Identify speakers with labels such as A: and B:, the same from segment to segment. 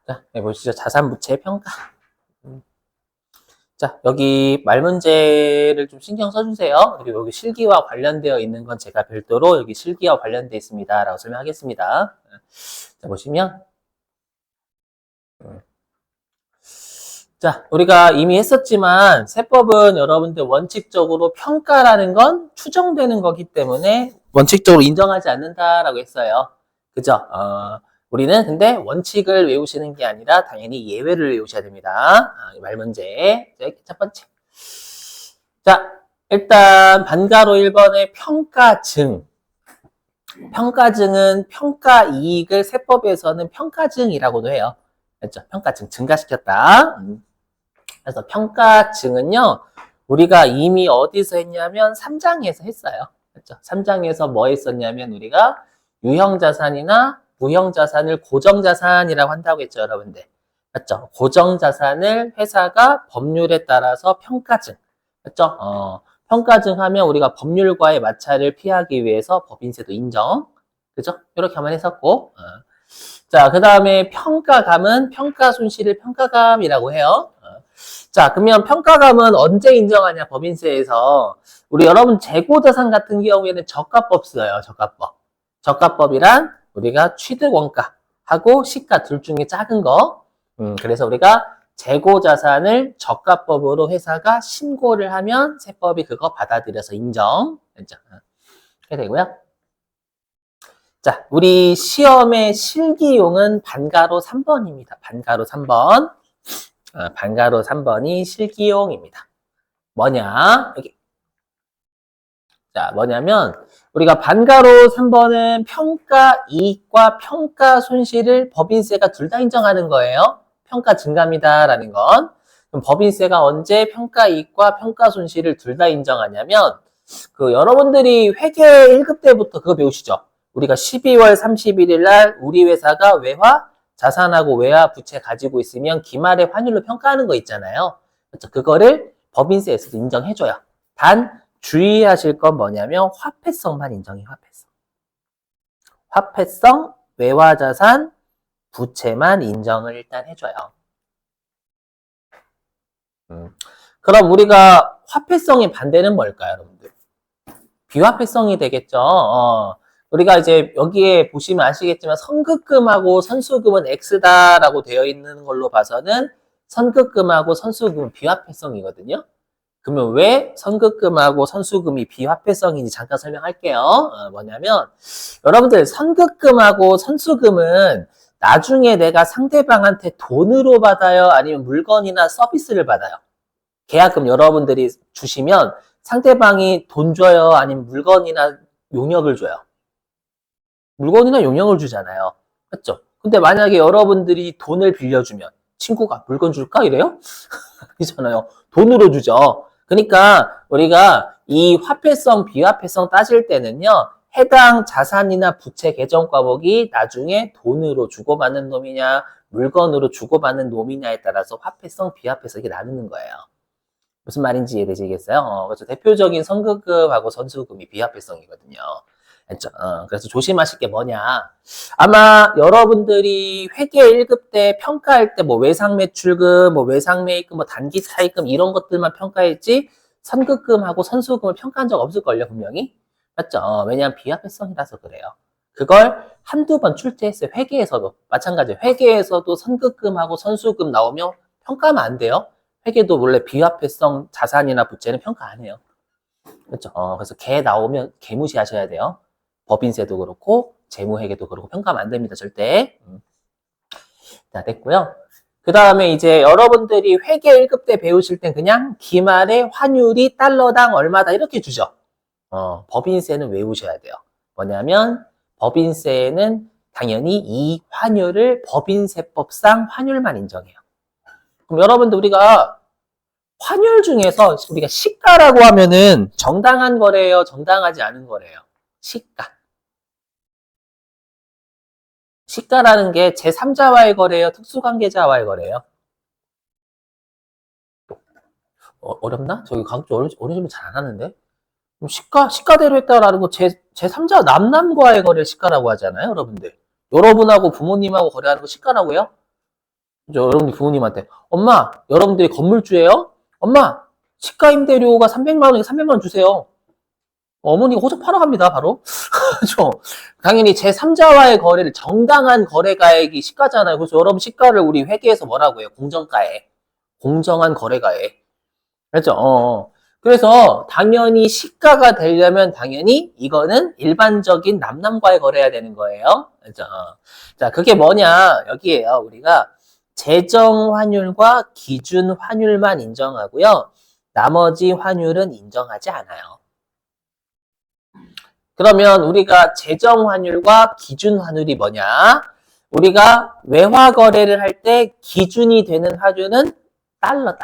A: 자, 여기 보시죠. 자산부채 평가. 자, 여기 말 문제를 좀 신경 써주세요. 그리고 여기 실기와 관련되어 있는 건 제가 별도로 여기 실기와 관련되어 있습니다. 라고 설명하겠습니다. 자, 보시면. 자, 우리가 이미 했었지만, 세법은 여러분들 원칙적으로 평가라는 건 추정되는 거기 때문에 원칙적으로 인정하지 않는다라고 했어요. 그죠? 우리는 근데 원칙을 외우시는 게 아니라 당연히 예외를 외우셔야 됩니다. 말 문제. 첫 번째. 자, 일단 반가로 1번의 평가증. 평가증은 평가 이익을 세법에서는 평가증이라고도 해요. 그렇죠? 평가증 증가시켰다. 그래서 평가증은요, 우리가 이미 어디서 했냐면 3장에서 했어요. 그렇죠? 3장에서 뭐 했었냐면 우리가 유형자산이나 무형자산을 고정자산이라고 한다고 했죠, 여러분들. 맞죠? 고정자산을 회사가 법률에 따라서 평가증. 맞죠? 평가증 하면 우리가 법률과의 마찰을 피하기 위해서 법인세도 인정. 그죠? 이렇게 한번 했었고. 자, 그 다음에 평가감은 평가손실을 평가감이라고 해요. 자, 그러면 평가감은 언제 인정하냐, 법인세에서. 우리 여러분 재고자산 같은 경우에는 저가법 써요, 저가법. 저가법이란 우리가 취득원가하고 시가 둘 중에 작은 거. 그래서 우리가 재고자산을 저가법으로 회사가 신고를 하면 세법이 그거 받아들여서 인정. 그렇게 되고요. 자, 우리 시험의 실기용은 반가로 3번입니다. 반가로 3번. 반가로 3번이 실기용입니다. 뭐냐? 여기. 자, 뭐냐면 우리가 반가로 3번은 평가 이익과 평가 손실을 법인세가 둘 다 인정하는 거예요. 평가 증가입니다라는 건. 그럼 법인세가 언제 평가 이익과 평가 손실을 둘 다 인정하냐면 여러분들이 회계 1급 때부터 그거 배우시죠? 우리가 12월 31일 날 우리 회사가 외화 자산하고 외화 부채 가지고 있으면 기말에 환율로 평가하는 거 있잖아요. 그렇죠? 그거를 법인세에서도 인정해줘요. 단 주의하실 건 뭐냐면 화폐성만 인정해, 화폐성. 화폐성, 외화자산, 부채만 인정을 일단 해줘요. 그럼 우리가 화폐성의 반대는 뭘까요, 여러분들? 비화폐성이 되겠죠. 우리가 이제 여기에 보시면 아시겠지만 선급금하고 선수금은 X다라고 되어 있는 걸로 봐서는 선급금하고 선수금은 비화폐성이거든요. 그러면 왜 선급금하고 선수금이 비화폐성인지 잠깐 설명할게요. 뭐냐면 여러분들 선급금하고 선수금은 나중에 내가 상대방한테 돈으로 받아요? 아니면 물건이나 서비스를 받아요? 계약금 여러분들이 주시면 상대방이 돈 줘요? 아니면 물건이나 용역을 줘요? 물건이나 용역을 주잖아요. 맞죠? 근데 만약에 여러분들이 돈을 빌려주면 친구가 물건 줄까? 이래요? 아니잖아요. 돈으로 주죠. 그러니까 우리가 이 화폐성, 비화폐성 따질 때는요. 해당 자산이나 부채 계정 과목이 나중에 돈으로 주고받는 놈이냐 물건으로 주고받는 놈이냐에 따라서 화폐성, 비화폐성 이렇게 나누는 거예요. 무슨 말인지 이해되시겠어요? 그래서 대표적인 선급금하고 선수금이 비화폐성이거든요. 했죠. 그래서 조심하실 게 뭐냐. 아마 여러분들이 회계 1급 때 평가할 때 뭐 외상 매출금, 뭐 외상 매입금, 뭐 단기 차입금 이런 것들만 평가했지 선급금하고 선수금을 평가한 적 없을걸요, 분명히. 맞죠? 왜냐하면 비화폐성이라서 그래요. 그걸 한두 번 출제했어요. 회계에서도. 마찬가지예요. 회계에서도 선급금하고 선수금 나오면 평가하면 안 돼요. 회계도 원래 비화폐성 자산이나 부채는 평가 안 해요. 그렇죠? 그래서 개 나오면 개 무시하셔야 돼요. 법인세도 그렇고 재무회계도 그렇고 평가하면 안 됩니다. 절대. 자, 됐고요. 그 다음에 이제 여러분들이 회계 1급 때 배우실 땐 그냥 기말의 환율이 달러당 얼마다 이렇게 주죠. 법인세는 외우셔야 돼요. 뭐냐면 법인세는 당연히 이 환율을 법인세법상 환율만 인정해요. 그럼 여러분들 우리가 환율 중에서 우리가 시가라고 하면은 정당한 거래예요, 정당하지 않은 거래예요. 시가. 시가라는 게 제3자와의 거래예요, 특수관계자와의 거래예요. 어렵나? 저기 가급적 어려우면 잘 안 하는데. 그럼 시가대로 했다라는 거 제3자 남남과의 거래를 시가라고 하잖아요, 여러분들. 여러분하고 부모님하고 거래하는 거 시가라고요? 여러분들 부모님한테 엄마, 여러분들이 건물주예요? 엄마, 시가 임대료가 300만 원이니까 300만 원 주세요. 어머니가 호적 팔아 갑니다, 바로. 그렇죠? 당연히 제3자와의 거래를 정당한 거래가액이 시가잖아요. 그래서 여러분 시가를 우리 회계에서 뭐라고 해요? 공정가액. 공정한 거래가액. 그렇죠? 그래서 당연히 시가가 되려면 당연히 이거는 일반적인 남남과의 거래해야 되는 거예요. 그렇죠? 자, 그게 뭐냐? 여기에요. 우리가 재정 환율과 기준 환율만 인정하고요. 나머지 환율은 인정하지 않아요. 그러면 우리가 재정 환율과 기준 환율이 뭐냐? 우리가 외화 거래를 할 때 기준이 되는 환율은 달러.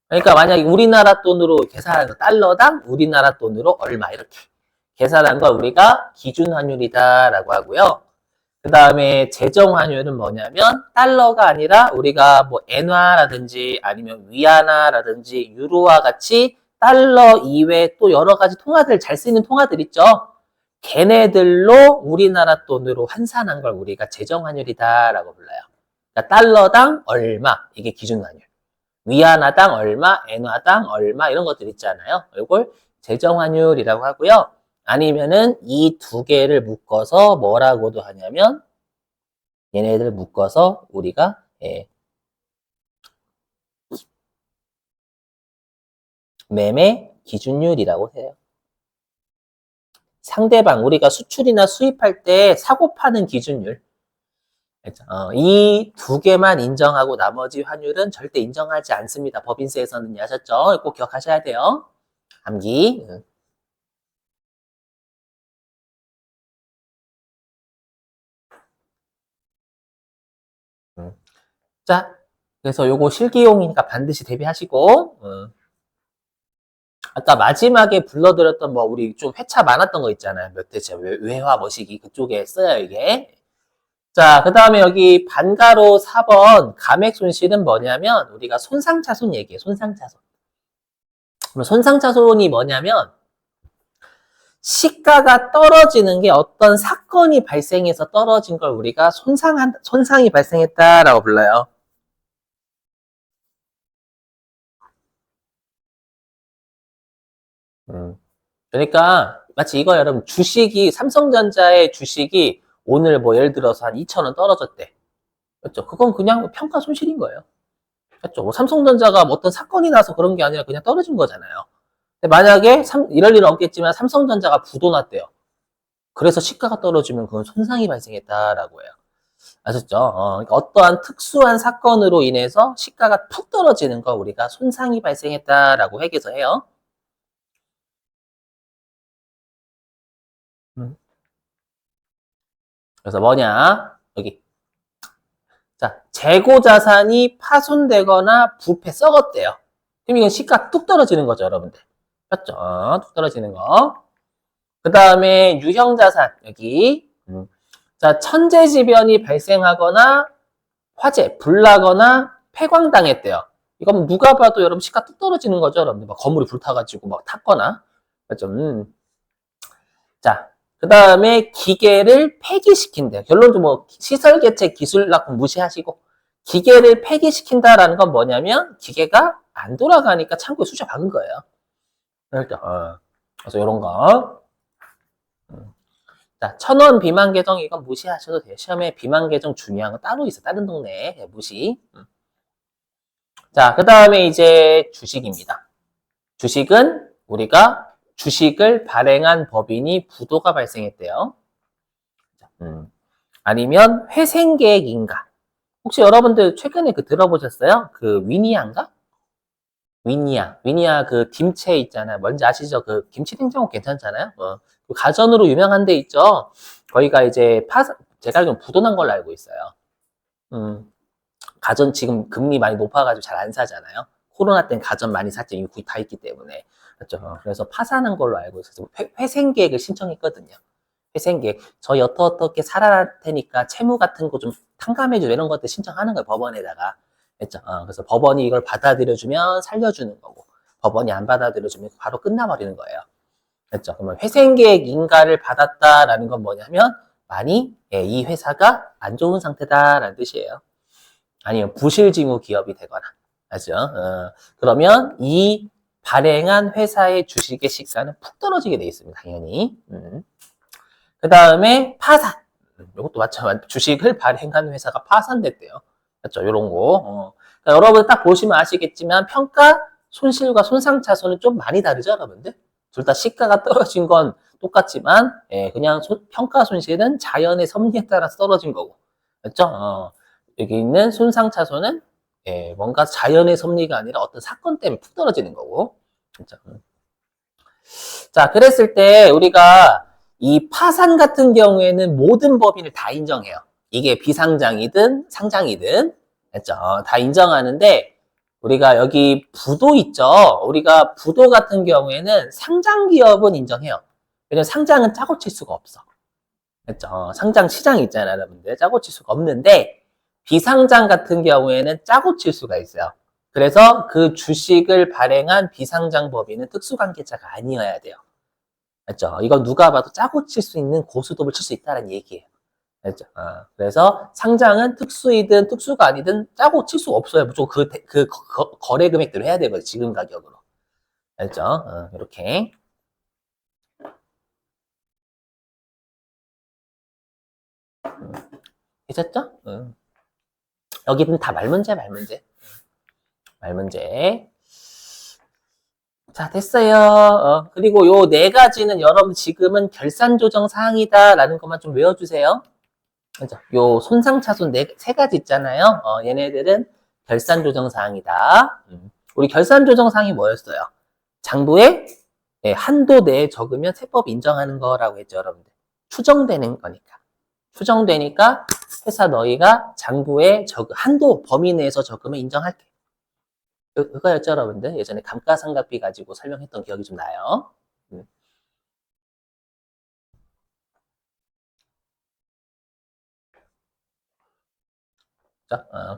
A: 그러니까 만약에 우리나라 돈으로 계산한 거 달러당 우리나라 돈으로 얼마 이렇게 계산한 걸 우리가 기준 환율이다라고 하고요. 그 다음에 재정 환율은 뭐냐면 달러가 아니라 우리가 뭐 엔화라든지 아니면 위안화라든지 유로와 같이 달러 이외에 또 여러 가지 통화들 잘 쓰이는 통화들 있죠. 걔네들로 우리나라 돈으로 환산한 걸 우리가 재정 환율이다라고 불러요. 그러니까 달러당 얼마 이게 기준 환율. 위안화당 얼마, 엔화당 얼마 이런 것들 있잖아요. 이걸 재정 환율이라고 하고요. 아니면은 이 두 개를 묶어서 뭐라고도 하냐면 얘네들 묶어서 우리가 매매 기준율이라고 해요. 상대방 우리가 수출이나 수입할 때 사고 파는 기준율. 이 두 개만 인정하고 나머지 환율은 절대 인정하지 않습니다. 법인세에서는 아셨죠? 꼭 기억하셔야 돼요. 암기. 자, 그래서 요거 실기용이니까 반드시 대비하시고, 아까 마지막에 불러드렸던 뭐 우리 좀 회차 많았던 거 있잖아요. 몇 대째 외화 머시기 그쪽에 써요 이게. 자, 그 다음에 여기 반가로 4번 감액 손실은 뭐냐면 우리가 손상차손 얘기해요. 손상차손. 그럼 손상차손이 뭐냐면 시가가 떨어지는 게 어떤 사건이 발생해서 떨어진 걸 우리가 손상이 발생했다라고 불러요. 그러니까 마치 이거 여러분 주식이 삼성전자의 주식이 오늘 뭐 예를 들어서 한 2,000원 떨어졌대. 그렇죠? 그건 그냥 평가 손실인 거예요. 그렇죠? 뭐 삼성전자가 뭐 어떤 사건이 나서 그런 게 아니라 그냥 떨어진 거잖아요. 근데 만약에 이럴 일은 없겠지만 삼성전자가 부도났대요. 그래서 시가가 떨어지면 그건 손상이 발생했다라고 해요. 아셨죠? 그러니까 어떠한 특수한 사건으로 인해서 시가가 푹 떨어지는 거 우리가 손상이 발생했다라고 회계에서 해요. 그래서 뭐냐? 여기. 자, 재고 자산이 파손되거나 부패 썩었대요. 그럼 이건 시가 뚝 떨어지는 거죠, 여러분들. 맞죠? 뚝 떨어지는 거. 그 다음에 유형 자산, 여기. 자, 천재지변이 발생하거나 화재, 불나거나 폐광당했대요. 이건 누가 봐도 여러분 시가 뚝 떨어지는 거죠, 여러분들. 막 건물이 불타가지고 막 탔거나. 맞죠? 자, 그 다음에 기계를 폐기시킨대요. 결론도 뭐 시설 개체 기술락품 무시하시고 기계를 폐기시킨다라는 건 뭐냐면 기계가 안 돌아가니까 창고에 수저 박은 거예요. 그래서 이런 거. 자, 1,000원 비만 계정 이건 무시하셔도 돼요. 시험에 비만 계정 중요한 거 따로 있어. 다른 동네에 무시. 자, 그 다음에 이제 주식입니다. 주식은 우리가 주식을 발행한 법인이 부도가 발생했대요. 아니면 회생계획인가. 혹시 여러분들 최근에 그 들어보셨어요? 그 위니아인가? 위니아 그 김치 있잖아요. 뭔지 아시죠? 그 김치 냉장고 괜찮잖아요. 그 가전으로 유명한 데 있죠. 거기가 이제 제가 알기로는 부도난 걸로 알고 있어요. 가전 지금 금리 많이 높아가지고 잘 안 사잖아요. 코로나 때는 가전 많이 샀죠. 이미 거의 다 있기 때문에. 그렇죠. 그래서 파산한 걸로 알고 있어서 회생계획을 신청했거든요. 회생계획. 저희 어떻게 살아날 테니까 채무 같은 거 좀 탕감해줘 이런 것들 신청하는 거예요. 법원에다가. 그렇죠. 그래서 법원이 이걸 받아들여주면 살려주는 거고 법원이 안 받아들여주면 바로 끝나버리는 거예요. 그렇죠. 그러면 회생계획 인가를 받았다라는 건 뭐냐면 많이 이 회사가 안 좋은 상태다라는 뜻이에요. 아니면 부실징후 기업이 되거나. 맞죠? 그러면 이 발행한 회사의 주식의 시가는 푹 떨어지게 돼 있습니다. 당연히. 그 다음에 파산. 이것도 마찬가지. 주식을 발행한 회사가 파산됐대요. 맞죠? 요런 거. 그러니까 여러분 딱 보시면 아시겠지만 평가, 손실과 손상차손은 좀 많이 다르죠, 여러분들? 둘 다 시가가 떨어진 건 똑같지만, 예, 그냥 평가 손실은 자연의 섭리에 따라서 떨어진 거고. 맞죠? 여기 있는 손상차손은 예, 뭔가 자연의 섭리가 아니라 어떤 사건 때문에 푹 떨어지는 거고. 그렇죠? 자, 그랬을 때 우리가 이 파산 같은 경우에는 모든 법인을 다 인정해요. 이게 비상장이든 상장이든, 그렇죠? 다 인정하는데 우리가 여기 부도 있죠. 우리가 부도 같은 경우에는 상장 기업은 인정해요. 왜냐면 상장은 짜고 칠 수가 없어. 그렇죠? 상장 시장이 있잖아요, 여러분들. 짜고 칠 수가 없는데 비상장 같은 경우에는 짜고 칠 수가 있어요. 그래서 그 주식을 발행한 비상장 법인은 특수관계자가 아니어야 돼요. 맞죠? 이건 누가 봐도 짜고 칠 수 있는 고수톱을 칠 수 있다는 얘기예요. 맞죠? 그래서 상장은 특수이든 특수가 아니든 짜고 칠 수가 없어요. 무조건 거래 금액대로 해야 되거든요. 지금 가격으로. 알죠? 이렇게. 되셨죠? 여기는 다 말문제, 말문제. 말문제. 자, 됐어요. 그리고 요 네 가지는 여러분 지금은 결산 조정 사항이다라는 것만 좀 외워주세요. 그죠? 요 손상차손 세 가지 있잖아요. 얘네들은 결산 조정 사항이다. 우리 결산 조정 사항이 뭐였어요? 장부에 예, 한도 내에 적으면 세법 인정하는 거라고 했죠, 여러분들. 추정되는 거니까. 추정되니까 회사 너희가 장부에 한도 범위 내에서 적으면 인정할게. 그거였죠, 여러분들. 예전에 감가상각비 가지고 설명했던 기억이 좀 나요.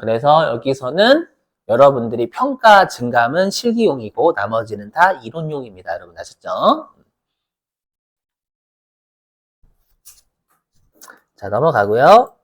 A: 그래서 여기서는 여러분들이 평가 증감은 실기용이고 나머지는 다 이론용입니다. 여러분 아셨죠? 자, 넘어가고요.